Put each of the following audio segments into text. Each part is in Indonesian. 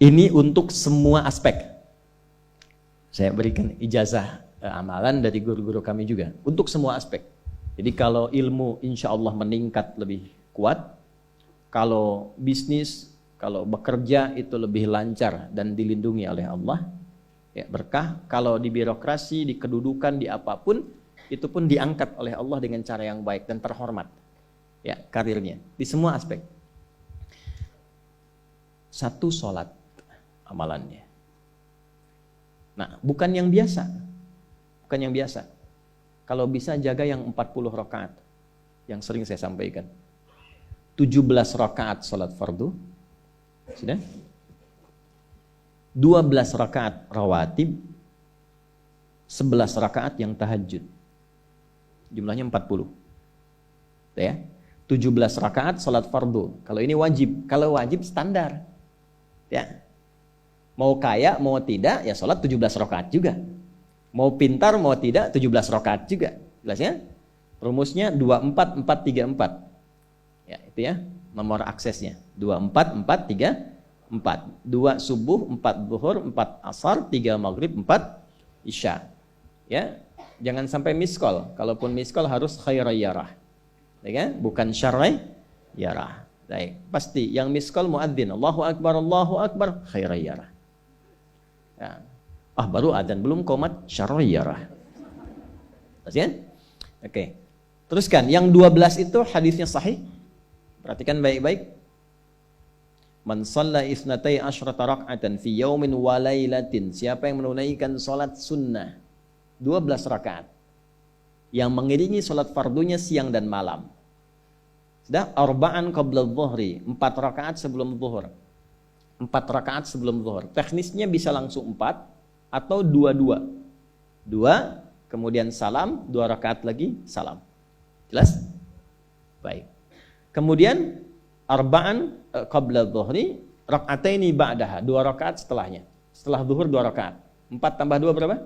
Ini untuk semua aspek. Saya berikan ijazah amalan dari guru-guru kami juga untuk semua aspek. Jadi kalau ilmu insya Allah meningkat lebih kuat, kalau bisnis, kalau bekerja itu lebih lancar dan dilindungi oleh Allah, ya berkah. Kalau di birokrasi, di kedudukan, di apapun, itu pun diangkat oleh Allah dengan cara yang baik dan terhormat. Ya, karirnya di semua aspek. Satu sholat amalannya. Nah, bukan yang biasa. Bukan yang biasa. Kalau bisa jaga yang 40 rakaat. Yang sering saya sampaikan. 17 rakaat sholat fardu. Sudah? 12 rakaat rawatib. 11 rakaat yang tahajud. Jumlahnya 40. Ya. 17 rakaat sholat fardu. Kalau ini wajib. Kalau wajib standar. Ya. Mau kaya, mau tidak, ya sholat 17 rakaat juga. Mau pintar, mau tidak, 17 rakaat juga. Jelas ya? Rumusnya 24, 4, 3, 4. Ya, itu ya, nomor aksesnya. 24, 4, 3, 4. 2 subuh, 4 zuhur, 4 asar, 3 maghrib, 4 isya. Ya, jangan sampai miskol. Kalaupun miskol harus khairayyarah. Ya kan? Bukan syarrayyarah. Baik, pasti yang miskol muadzin. Allahu akbar, khairayyarah. Ya. Baru adzan belum qomat syarrayyarah. Pasti kan? Oke. Teruskan, yang 12 itu hadisnya sahih. Perhatikan baik-baik. Man shalla isnatai asyrata rak'atan fi yaumin wa lailatin. Siapa yang menunaikan salat sunnah 12 rakaat yang mengiringi salat fardunya siang dan malam. Sudah arba'an qabla dhuhri, 4 rakaat sebelum zuhur. 4 rakaat sebelum zuhur. Teknisnya bisa langsung 4 atau 2-2. 2 kemudian salam, 2 rakaat lagi salam. Jelas? Baik. Kemudian arba'an qabla dhuhri, rak'ataini ba'daha, 2 rakaat setelahnya. Setelah zuhur 2 rakaat. 4 tambah 2 berapa?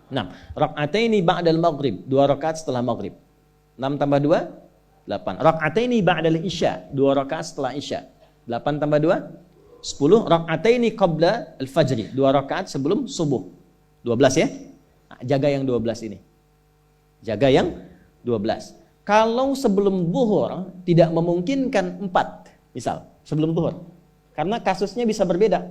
6. Rak'ataini ba'dal maghrib, 2 rakaat setelah maghrib. 6 tambah 2 8. Rak'ataini ba'dal isya, 2 rakaat setelah isya. 8 tambah 2 10. Rak'ataini qabla al-fajri, 2 rakaat sebelum subuh. 12 ya. Nah, jaga yang 12 ini. Jaga yang 12. Kalau sebelum zuhur tidak memungkinkan 4, misal sebelum zuhur. Karena kasusnya bisa berbeda.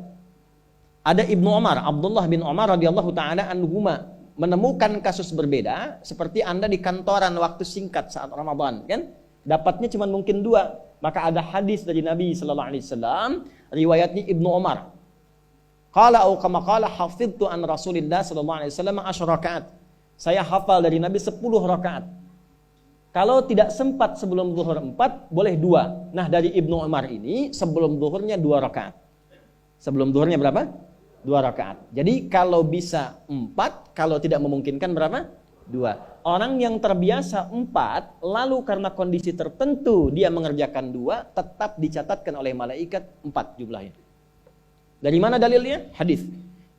Ada Ibnu Umar, Abdullah bin Umar radhiyallahu taala anhuma menemukan kasus berbeda seperti Anda di kantoran waktu singkat saat Ramadan, kan? Dapatnya cuma mungkin 2. Maka ada hadis dari Nabi sallallahu alaihi wasallam, riwayatnya Ibnu Umar. Qala au kama qala hafidtu an Rasulillah sallallahu alaihi wasallam 10 rakaat. Saya hafal dari Nabi 10 rakaat. Kalau tidak sempat sebelum zuhur 4, boleh 2. Nah, dari Ibnu Umar ini sebelum zuhurnya 2 rakaat. Sebelum zuhurnya berapa? 2 rakaat. Jadi kalau bisa 4, kalau tidak memungkinkan berapa? 2. Orang yang terbiasa 4, lalu karena kondisi tertentu dia mengerjakan 2, tetap dicatatkan oleh malaikat 4 jumlahnya. Dari mana dalilnya? Hadis.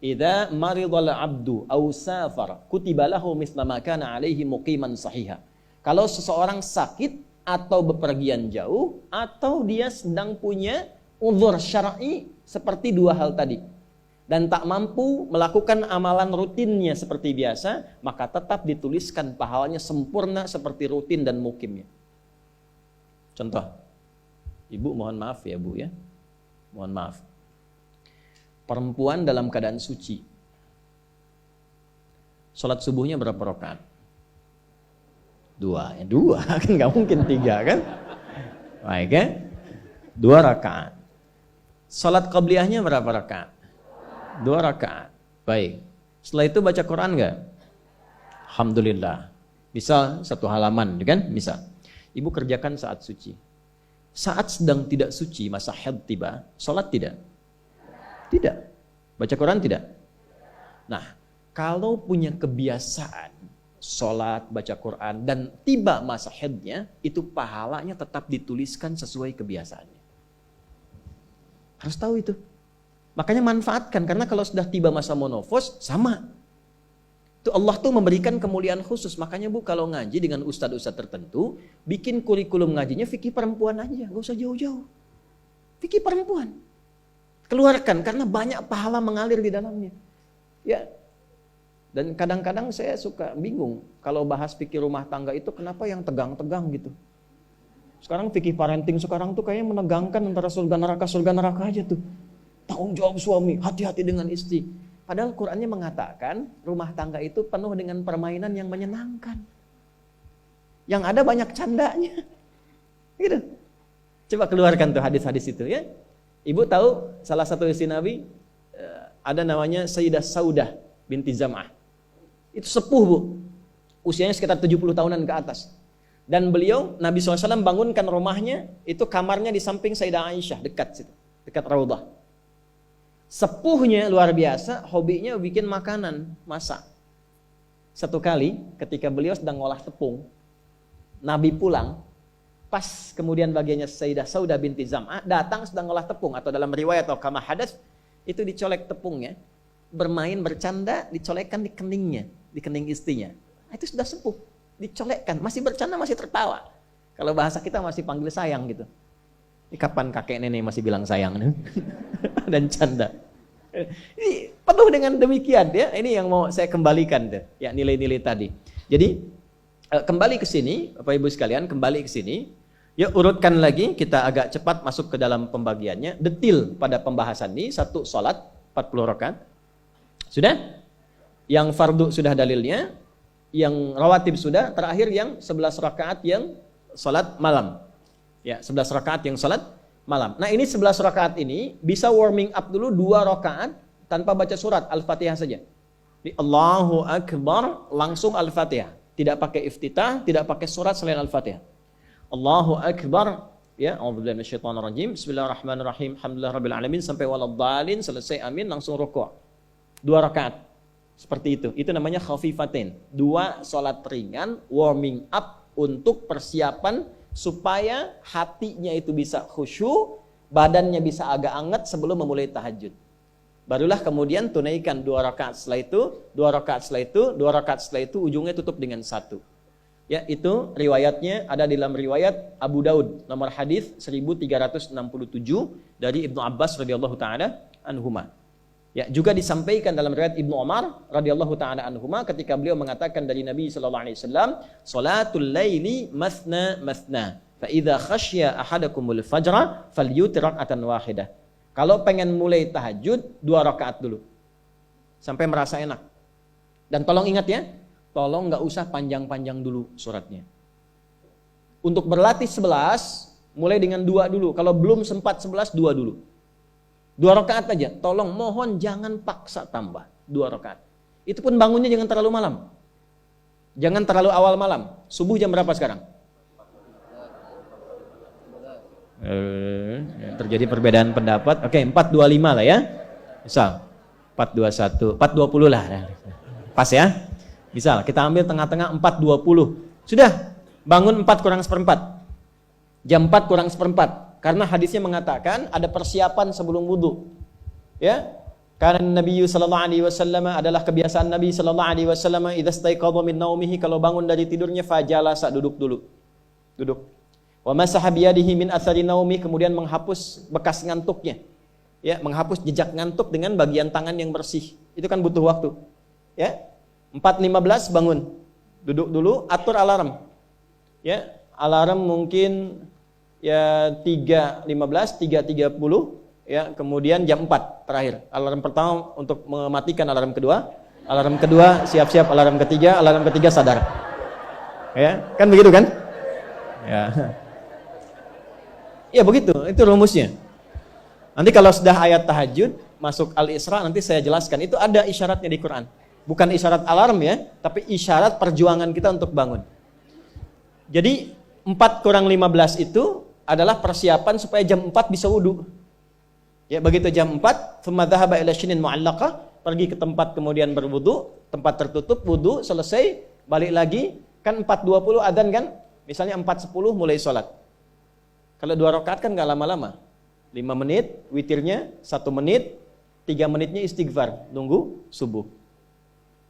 Idza maridal abdu aw safar kutiba lahu misla ma kana alaihi muqiman sahiha. Kalau seseorang sakit atau bepergian jauh atau dia sedang punya uzur syar'i seperti 2 hal tadi dan tak mampu melakukan amalan rutinnya seperti biasa, maka tetap dituliskan pahalanya sempurna seperti rutin dan mukimnya. Contoh, ibu mohon maaf ya bu ya, mohon maaf. Perempuan dalam keadaan suci, sholat subuhnya berapa rakaat? 2, ya 2 kan nggak mungkin 3 kan? Baik ya, 2 rakaat. Sholat qabliyahnya berapa rakaat? 2 rakaat. Baik. Setelah itu baca Quran nggak? Alhamdulillah. Misal 1 halaman, kan? Misal. Ibu kerjakan saat suci. Saat sedang tidak suci, masa haid tiba, sholat tidak? Tidak. Baca Quran tidak? Nah, kalau punya kebiasaan sholat, baca Quran, dan tiba masa haidnya, itu pahalanya tetap dituliskan sesuai kebiasaannya. Harus tahu itu. Makanya manfaatkan, karena kalau sudah tiba masa monofos, sama. Itu Allah tuh memberikan kemuliaan khusus. Makanya bu, kalau ngaji dengan ustadz-ustadz tertentu, bikin kurikulum ngajinya fikih perempuan aja, gak usah jauh-jauh. Fikih perempuan. Keluarkan, karena banyak pahala mengalir di dalamnya. Ya. Dan kadang-kadang saya suka bingung kalau bahas fikih rumah tangga itu kenapa yang tegang-tegang gitu. Sekarang fikih parenting sekarang tuh kayaknya menegangkan antara surga neraka aja tuh. Tanggung jawab suami, hati-hati dengan istri. Padahal Qur'annya mengatakan rumah tangga itu penuh dengan permainan yang menyenangkan. Yang ada banyak candanya. Gitu. Coba keluarkan tuh hadis-hadis itu ya. Ibu tahu salah satu istri Nabi ada namanya Sayyidah Saudah binti Zam'ah. Itu sepuh, Bu. Usianya sekitar 70 tahunan ke atas. Dan beliau, Nabi SAW bangunkan rumahnya, itu kamarnya di samping Sayyidah Aisyah, dekat situ, dekat Raudah. Sepuhnya luar biasa, hobinya bikin makanan, masak. Satu kali ketika beliau sedang ngolah tepung, Nabi pulang, pas kemudian bagiannya Sayyidah Saudah binti Zam'ah datang sedang ngolah tepung, atau dalam riwayat atau kama hadas, itu dicolek tepungnya, bermain, bercanda, dicolekkan di keningnya, di kening istrinya. Itu sudah sepuh. Dicolekkan, masih bercanda, masih tertawa. Kalau bahasa kita masih panggil sayang gitu. Ini kapan kakek nenek masih bilang sayang dan canda. Ini penuh dengan demikian ya. Ini yang mau saya kembalikan deh, ya nilai-nilai tadi. Jadi kembali ke sini, Bapak Ibu sekalian, kembali ke sini. Ya urutkan lagi, kita agak cepat masuk ke dalam pembagiannya. Detil pada pembahasan ini, satu salat 40 rakaat. Sudah? Yang fardu sudah dalilnya. Yang rawatib sudah, terakhir yang 11 rakaat yang salat malam. Ya, 11 rakaat yang salat malam. Nah, ini 11 rakaat ini bisa warming up dulu 2 rakaat tanpa baca surat Al-Fatihah saja. Di Allahu Akbar langsung Al-Fatihah, tidak pakai iftitah, tidak pakai surat selain Al-Fatihah. Allahu Akbar, ya, a'udzubillahi minasyaitonirrajim. Bismillahirrahmanirrahim. Alhamdulillahirabbil alamin sampai waladhdallin, selesai amin langsung rukuk. 2 rakaat. Seperti itu namanya khafifatain. 2 salat ringan, warming up untuk persiapan supaya hatinya itu bisa khusyuk, badannya bisa agak anget sebelum memulai tahajud. Barulah kemudian tunaikan 2 rakaat setelah itu, 2 rakaat setelah itu, 2 rakaat setelah itu, ujungnya tutup dengan 1. Ya, itu riwayatnya ada dalam riwayat Abu Daud, nomor hadis 1367 dari Ibnu Abbas radhiyallahu taala anhuma. Ya, juga disampaikan dalam riwayat Ibnu Umar radhiyallahu taala anhuma ketika beliau mengatakan dari Nabi sallallahu alaihi wasallam, "Shalatul laili mathna mathna, fa idza khasya ahadakumul fajra falyutir rak'atan wahidah." Kalau pengen mulai tahajud 2 rakaat dulu. Sampai merasa enak. Dan tolong ingat ya, tolong enggak usah panjang-panjang dulu suratnya. Untuk berlatih 11, mulai dengan 2 dulu. Kalau belum sempat 11, 2 dulu. 2 rakaat aja, tolong mohon jangan paksa tambah 2 rakaat. Itu pun bangunnya jangan terlalu malam. Jangan terlalu awal malam. Subuh jam berapa sekarang? Terjadi perbedaan pendapat. Oke, 4.25 lah ya. Misal 4.21, 4.20 lah. Pas ya. Misal kita ambil tengah-tengah 4.20. Sudah, bangun 4 kurang seperempat. Jam 4 kurang seperempat. Karena hadisnya mengatakan ada persiapan sebelum wudu. Ya. Karena Nabi sallallahu alaihi wasallam adalah kebiasaan Nabi sallallahu alaihi wasallam idza staiqadha min naumihi, kalau bangun dari tidurnya fajalasa, duduk dulu. Duduk. Wa masaha biyadihi min athari naumi, kemudian menghapus bekas ngantuknya. Ya, menghapus jejak ngantuk dengan bagian tangan yang bersih. Itu kan butuh waktu. Ya. 4.15 bangun. Duduk dulu, atur alarm. Ya, alarm mungkin ya 3.15, 3.30, ya, kemudian jam 4 terakhir. Alarm pertama untuk mematikan alarm kedua siap-siap alarm ketiga sadar. Ya, kan begitu kan? Ya. Ya begitu, itu rumusnya. Nanti kalau sudah ayat tahajud masuk Al-Isra nanti saya jelaskan. Itu ada isyaratnya di Quran. Bukan isyarat alarm ya, tapi isyarat perjuangan kita untuk bangun. Jadi 4 kurang 15 itu adalah persiapan supaya jam 4 bisa wudu. Ya, begitu jam 4, thumma dhahaba ila shinin mu'allaqah, pergi ke tempat kemudian berwudu, tempat tertutup, wudu, selesai, balik lagi, kan 4.20 adzan kan? Misalnya 4.10 mulai sholat. Kalau 2 rakaat kan enggak lama-lama. 5 menit witirnya, 1 menit, 3 menitnya istighfar, nunggu subuh.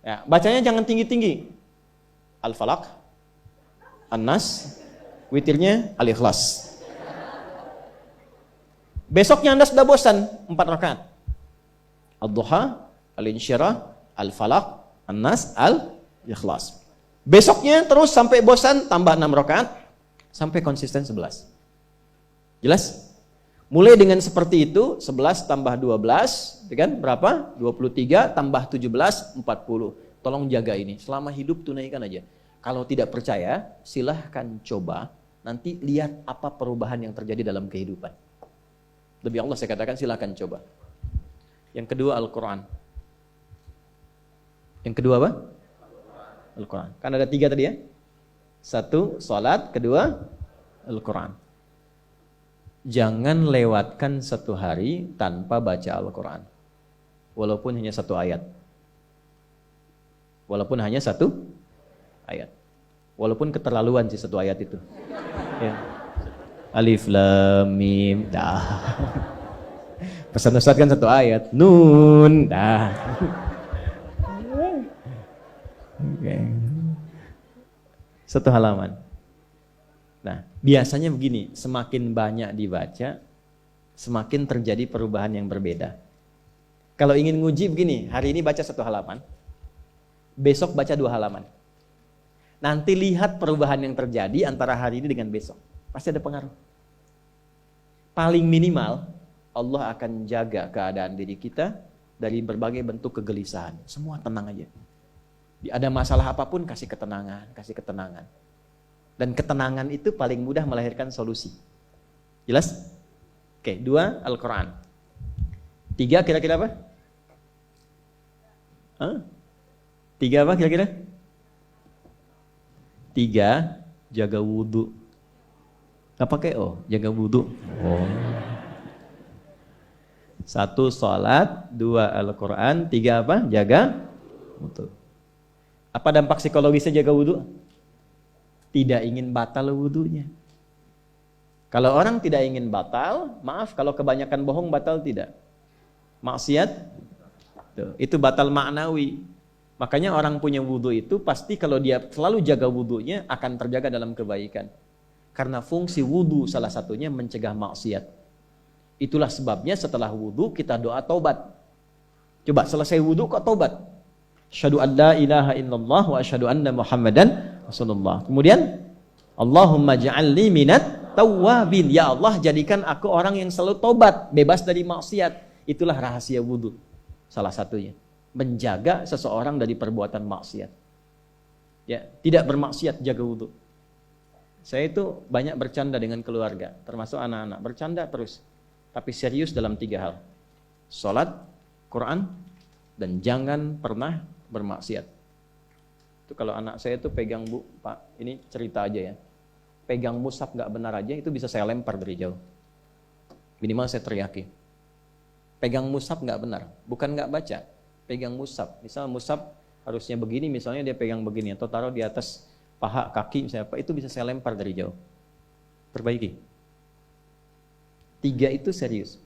Ya, bacanya jangan tinggi-tinggi. Al-Falaq, An-Nas, witirnya Al-Ikhlas. Besoknya Anda sudah bosan 4 rakaat. Ad-duha, al-insyirah, al-falaq, an-nas, al-ikhlas. Besoknya terus sampai bosan tambah 6 rakaat sampai konsisten 11. Jelas? Mulai dengan seperti itu, 11 tambah 12, kan berapa? 23 tambah 17, 40. Tolong jaga ini, selama hidup tunaikan aja. Kalau tidak percaya, silahkan coba, nanti lihat apa perubahan yang terjadi dalam kehidupan. Demi Allah saya katakan silahkan coba. Yang kedua Al-Quran. Yang kedua apa? Al-Quran. Kan ada 3 tadi ya? 1, salat. Kedua, Al-Quran. Jangan lewatkan 1 hari tanpa baca Al-Quran. Walaupun hanya 1 ayat. Walaupun hanya 1 ayat. Walaupun keterlaluan sih 1 ayat itu. Ya. Alif Lam Mim. Dah. Pesan Ustaz kan 1 ayat. Nun. Dah. Oke. 1 halaman. Nah, biasanya begini, semakin banyak dibaca, semakin terjadi perubahan yang berbeda. Kalau ingin nguji begini, hari ini baca 1 halaman, besok baca 2 halaman. Nanti lihat perubahan yang terjadi antara hari ini dengan besok. Pasti ada pengaruh. Paling minimal, Allah akan jaga keadaan diri kita dari berbagai bentuk kegelisahan. Semua tenang aja. Ada masalah apapun, kasih ketenangan, kasih ketenangan. Dan ketenangan itu paling mudah melahirkan solusi. Jelas? Oke, 2, Al-Quran. 3 kira-kira apa? 3 apa kira-kira? 3, jaga wudhu. Gak pakai jaga wudhu. 1, sholat. 2, Al-Quran. 3 apa? Jaga wudhu. Apa dampak psikologisnya jaga wudhu? Tidak ingin batal wudhunya. Kalau orang tidak ingin batal, maaf kalau kebanyakan bohong batal tidak? Maksiat? Itu batal maknawi. Makanya orang punya wudhu itu pasti kalau dia selalu jaga wudhunya akan terjaga dalam kebaikan. Karena fungsi wudhu salah satunya mencegah maksiat. Itulah sebabnya setelah wudhu kita doa taubat. Coba selesai wudhu kok taubat? Asyhadu an la ilaha illallah wa asyhadu anna Muhammadan Rasulullah. Kemudian Allahumma ja'alni minat tawwabin. Ya Allah, jadikan aku orang yang selalu tobat, bebas dari maksiat. Itulah rahasia wudhu. Salah satunya menjaga seseorang dari perbuatan maksiat. Ya, tidak bermaksiat, jaga wudhu. Saya itu banyak bercanda dengan keluarga, termasuk anak-anak. Bercanda terus, tapi serius dalam 3 hal. Salat, Quran, dan jangan pernah bermaksiat. Itu kalau anak saya itu pegang, Bu, Pak, ini cerita aja ya. Pegang mushaf nggak benar aja, itu bisa saya lempar dari jauh. Minimal saya teriaki. Pegang mushaf nggak benar, bukan nggak baca. Pegang mushaf, misal mushaf harusnya begini, misalnya dia pegang begini, atau taruh di atas paha, kaki, misalnya apa, itu bisa saya lempar dari jauh. Perbaiki. 3 itu serius.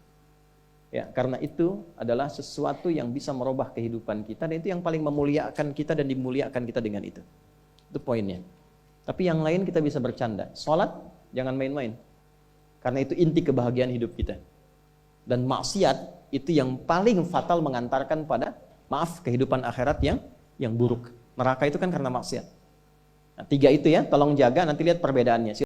Ya, karena itu adalah sesuatu yang bisa merubah kehidupan kita, dan itu yang paling memuliakan kita dan dimuliakan kita dengan itu. Itu poinnya. Tapi yang lain kita bisa bercanda. Sholat, jangan main-main. Karena itu inti kebahagiaan hidup kita. Dan maksiat, itu yang paling fatal mengantarkan pada, kehidupan akhirat yang buruk. Neraka itu kan karena maksiat. Nah, 3 itu ya, tolong jaga, nanti lihat perbedaannya.